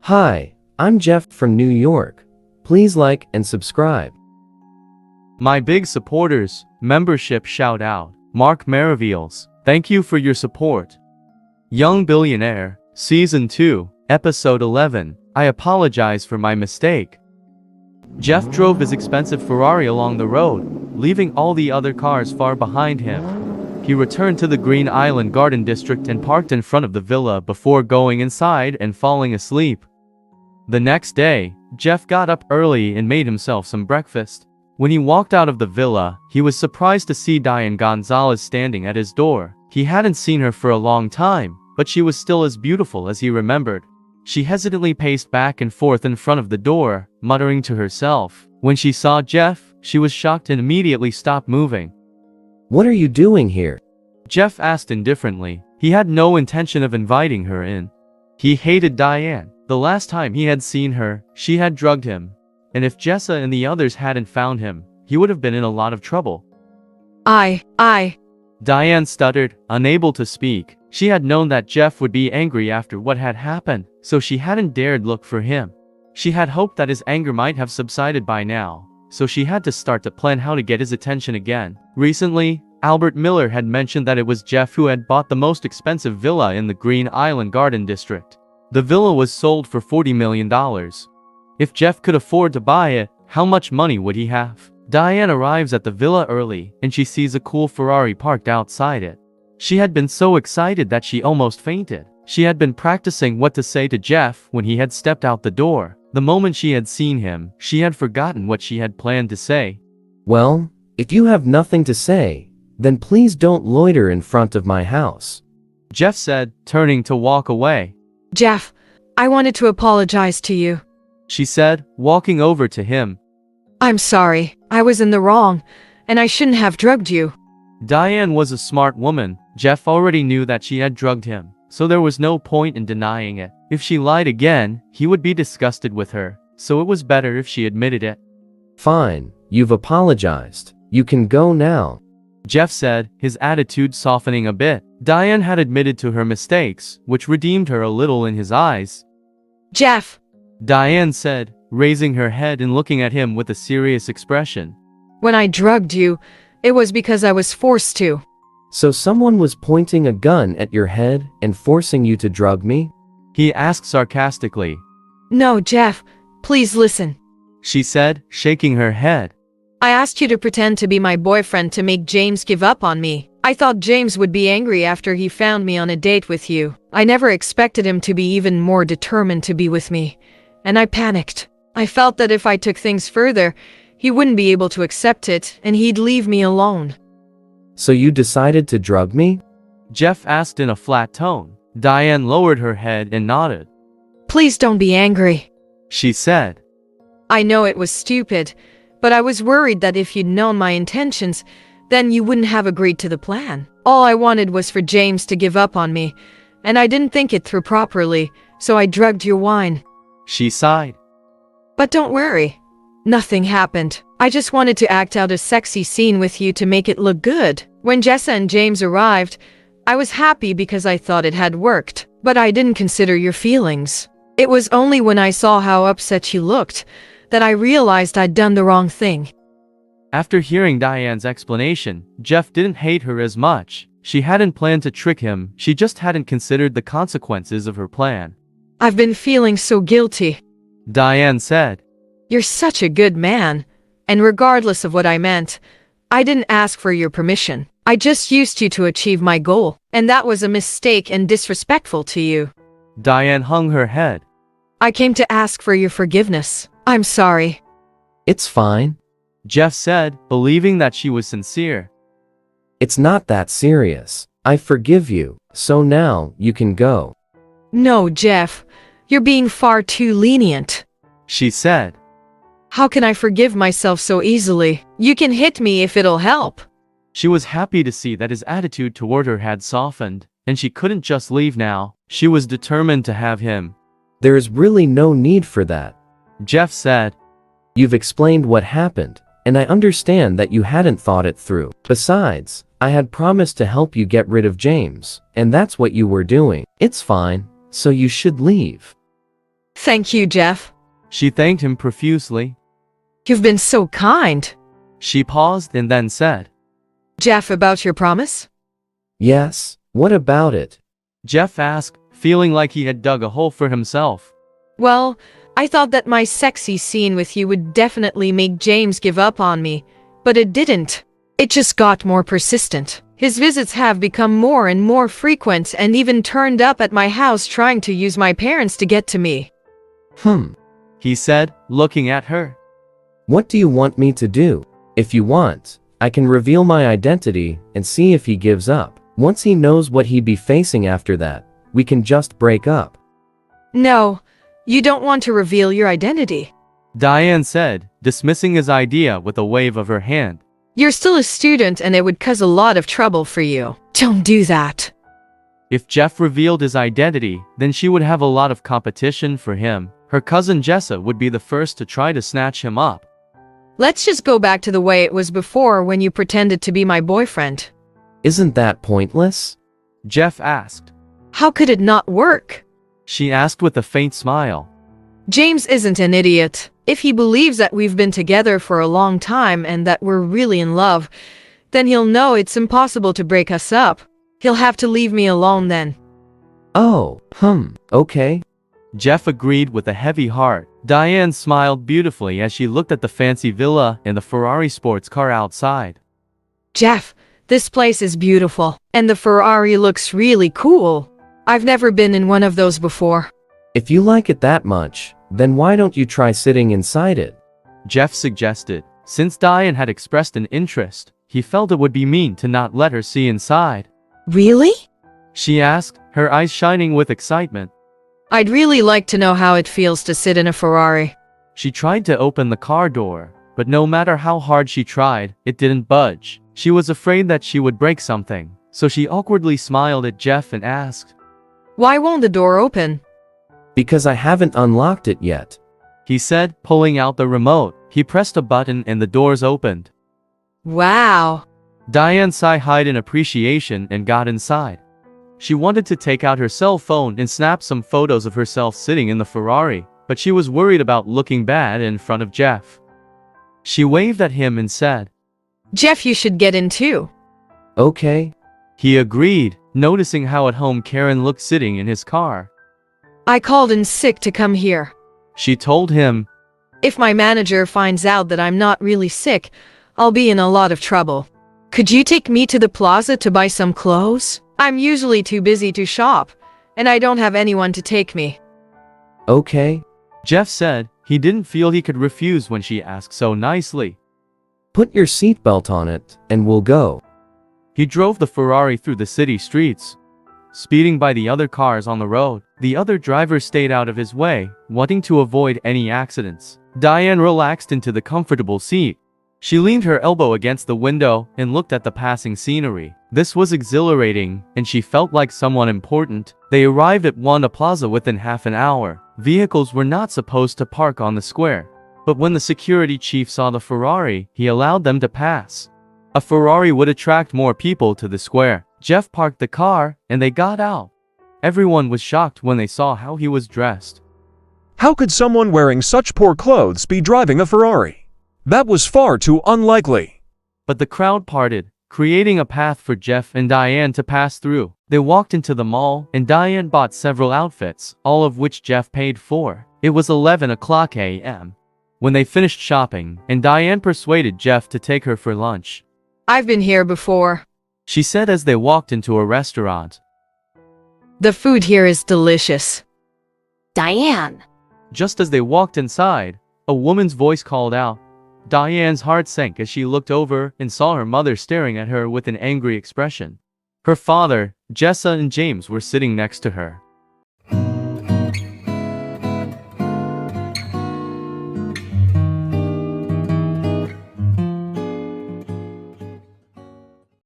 Hi, I'm Jeff from New York. Please like and subscribe. My big supporters, membership shout out, Mark Maraviels, thank you for your support. Young Billionaire, Season 2, Episode 11, I apologize for my mistake. Jeff drove his expensive Ferrari along the road, leaving all the other cars far behind him. He returned to the Green Island Garden District and parked in front of the villa before going inside and falling asleep. The next day, Jeff got up early and made himself some breakfast. When he walked out of the villa, he was surprised to see Diane Gonzalez standing at his door. He hadn't seen her for a long time, but she was still as beautiful as he remembered. She hesitantly paced back and forth in front of the door, muttering to herself. When she saw Jeff, she was shocked and immediately stopped moving. What are you doing here? Jeff asked indifferently. He had no intention of inviting her in. He hated Diane. The last time he had seen her, she had drugged him. And if Jessa and the others hadn't found him, he would have been in a lot of trouble. Diane stuttered, unable to speak. She had known that Jeff would be angry after what had happened, so she hadn't dared look for him. She had hoped that his anger might have subsided by now, so she had to start to plan how to get his attention again. Recently, Albert Miller had mentioned that it was Jeff who had bought the most expensive villa in the Green Island Garden District. The villa was sold for $40 million. If Jeff could afford to buy it, how much money would he have? Diane arrives at the villa early, and she sees a cool Ferrari parked outside it. She had been so excited that she almost fainted. She had been practicing what to say to Jeff when he had stepped out the door. The moment she had seen him, she had forgotten what she had planned to say. Well, if you have nothing to say, then please don't loiter in front of my house, Jeff said, turning to walk away. Jeff, I wanted to apologize to you, she said, walking over to him. I'm sorry, I was in the wrong, and I shouldn't have drugged you. Diane was a smart woman. Jeff already knew that she had drugged him, so there was no point in denying it. If she lied again, he would be disgusted with her, so it was better if she admitted it. Fine, you've apologized. You can go now, Jeff said, his attitude softening a bit. Diane had admitted to her mistakes, which redeemed her a little in his eyes. Jeff, Diane said, raising her head and looking at him with a serious expression. When I drugged you, it was because I was forced to. So someone was pointing a gun at your head and forcing you to drug me? He asked sarcastically. No, Jeff, please listen, she said, shaking her head. I asked you to pretend to be my boyfriend to make James give up on me. I thought James would be angry after he found me on a date with you. I never expected him to be even more determined to be with me. And I panicked. I felt that if I took things further, he wouldn't be able to accept it, and he'd leave me alone. So you decided to drug me? Jeff asked in a flat tone. Diane lowered her head and nodded. Please don't be angry, she said. I know it was stupid, but I was worried that if you'd known my intentions, then you wouldn't have agreed to the plan. All I wanted was for James to give up on me, and I didn't think it through properly, so I drugged your wine. She sighed. But don't worry. Nothing happened. I just wanted to act out a sexy scene with you to make it look good. When Jessa and James arrived, I was happy because I thought it had worked, but I didn't consider your feelings. It was only when I saw how upset you looked that I realized I'd done the wrong thing. After hearing Diane's explanation, Jeff didn't hate her as much. She hadn't planned to trick him, she just hadn't considered the consequences of her plan. I've been feeling so guilty, Diane said. You're such a good man, and regardless of what I meant, I didn't ask for your permission. I just used you to achieve my goal, and that was a mistake and disrespectful to you. Diane hung her head. I came to ask for your forgiveness. I'm sorry. It's fine, Jeff said, believing that she was sincere. It's not that serious. I forgive you, so now you can go. No, Jeff, you're being far too lenient, she said. How can I forgive myself so easily? You can hit me if it'll help. She was happy to see that his attitude toward her had softened, and she couldn't just leave now. She was determined to have him. There is really no need for that, Jeff said. You've explained what happened, and I understand that you hadn't thought it through. Besides, I had promised to help you get rid of James, and that's what you were doing. It's fine, so you should leave. Thank you, Jeff. She thanked him profusely. You've been so kind. She paused and then said, Jeff, about your promise? Yes, what about it? Jeff asked, feeling like he had dug a hole for himself. Well, I thought that my sexy scene with you would definitely make James give up on me, but it didn't. It just got more persistent. His visits have become more and more frequent and even turned up at my house trying to use my parents to get to me. He said, looking at her. What do you want me to do? If you want, I can reveal my identity and see if he gives up. Once he knows what he'd be facing after that, we can just break up. No, you don't want to reveal your identity. Diane said, dismissing his idea with a wave of her hand. You're still a student and it would cause a lot of trouble for you. Don't do that. If Jeff revealed his identity, then she would have a lot of competition for him. Her cousin Jessa would be the first to try to snatch him up. Let's just go back to the way it was before when you pretended to be my boyfriend. Isn't that pointless? Jeff asked. How could it not work? She asked with a faint smile. James isn't an idiot. If he believes that we've been together for a long time and that we're really in love, then he'll know it's impossible to break us up. He'll have to leave me alone then. Oh, okay. Jeff agreed with a heavy heart. Diane smiled beautifully as she looked at the fancy villa and the Ferrari sports car outside. Jeff, this place is beautiful, and the Ferrari looks really cool. I've never been in one of those before. If you like it that much, then why don't you try sitting inside it? Jeff suggested. Since Diane had expressed an interest, he felt it would be mean to not let her see inside. Really? She asked, her eyes shining with excitement. I'd really like to know how it feels to sit in a Ferrari. She tried to open the car door, but no matter how hard she tried, it didn't budge. She was afraid that she would break something, so she awkwardly smiled at Jeff and asked, Why won't the door open? Because I haven't unlocked it yet. He said, pulling out the remote. He pressed a button and the doors opened. Wow. Diane sighed in appreciation and got inside. She wanted to take out her cell phone and snap some photos of herself sitting in the Ferrari, but she was worried about looking bad in front of Jeff. She waved at him and said, Jeff, you should get in too. Okay. He agreed, noticing how at home Karen looked sitting in his car. I called in sick to come here. She told him, If my manager finds out that I'm not really sick, I'll be in a lot of trouble. Could you take me to the plaza to buy some clothes? I'm usually too busy to shop, and I don't have anyone to take me. Okay. Jeff said. He didn't feel he could refuse when she asked so nicely. Put your seatbelt on it, and we'll go. He drove the Ferrari through the city streets, speeding by the other cars on the road. The other driver stayed out of his way, wanting to avoid any accidents. Diane relaxed into the comfortable seat. She leaned her elbow against the window and looked at the passing scenery. This was exhilarating, and she felt like someone important. They arrived at Wanda Plaza within half an hour. Vehicles were not supposed to park on the square, but when the security chief saw the Ferrari, he allowed them to pass. A Ferrari would attract more people to the square. Jeff parked the car, and they got out. Everyone was shocked when they saw how he was dressed. How could someone wearing such poor clothes be driving a Ferrari? That was far too unlikely. But the crowd parted, creating a path for Jeff and Diane to pass through. They walked into the mall, and Diane bought several outfits, all of which Jeff paid for. It was 11 o'clock a.m. when they finished shopping, and Diane persuaded Jeff to take her for lunch. I've been here before. She said as they walked into a restaurant. The food here is delicious. Diane. Just as they walked inside, a woman's voice called out. Diane's heart sank as she looked over and saw her mother staring at her with an angry expression. Her father, Jessa, and James were sitting next to her.